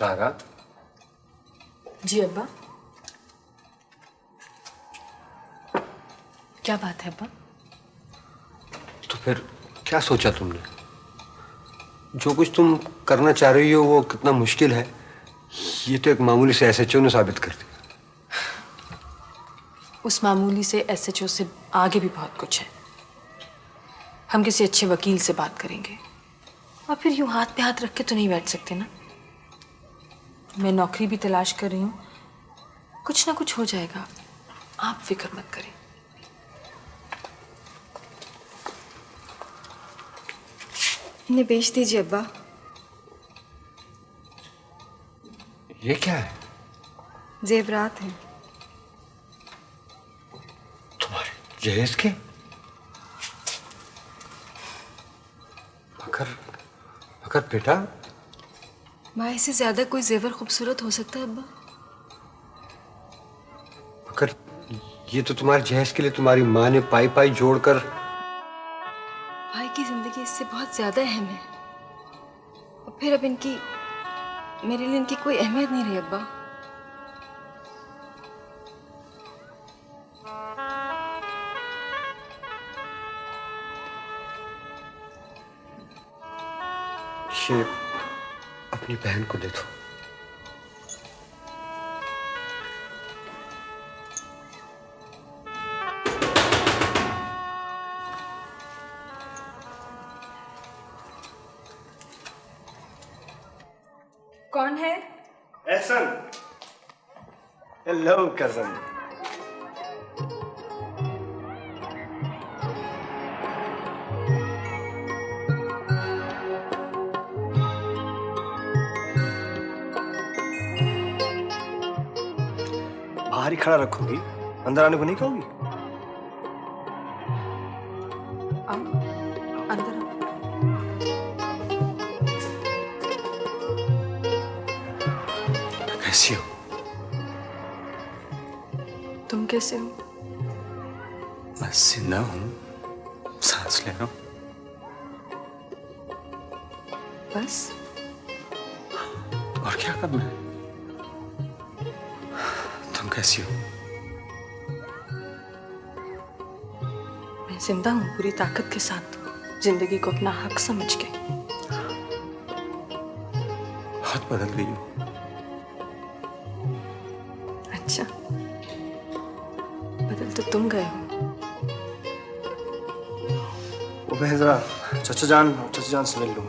सारा। जी अब्बा। क्या बात है अब्बा? तो फिर क्या सोचा तुमने? जो कुछ तुम करना चाह रही हो वो कितना मुश्किल है, ये तो एक मामूली से एसएचओ ने साबित कर दिया। उस मामूली से एसएचओ से आगे भी बहुत कुछ है। हम किसी अच्छे वकील से बात करेंगे। और फिर यूं हाथ पे हाथ रख के तो नहीं बैठ सकते ना। मैं नौकरी भी तलाश कर रही हूँ, कुछ ना कुछ हो जाएगा, आप फिक्र मत करें। इन्हें बेच दीजिए अब्बा। ये क्या है? जेवरात है। तुम्हारे जहेज के? मगर मगर बेटा, भाई से ज्यादा कोई जेवर खूबसूरत हो सकता है अब्बा? मगर ये तो तुम्हारे जहेज के लिए तुम्हारी माँ ने पाई पाई जोड़कर। भाई की जिंदगी इससे बहुत ज्यादा अहम है। और फिर अब इनकी, मेरे लिए इनकी कोई अहमियत नहीं रही अब्बा। ये अपनी बहन को दे दो। कौन है? एहसन। Hello cousin. बाहर ही खड़ा रखोगी, अंदर आने को नहीं कहोगी? आओ अंदर आओ। कैसी हो? तुम कैसे हो? मैं जिंदा हूँ, सांस ले रहा हूँ। बस और क्या करना है? तुम कैसी हो? मैं जिंदा हूँ पूरी ताकत के साथ, जिंदगी को अपना हक समझ के। बहुत बदल गई हो। अच्छा, बदल तो तुम गए हो। वो मैं जरा चचा जान से मिल लूँ।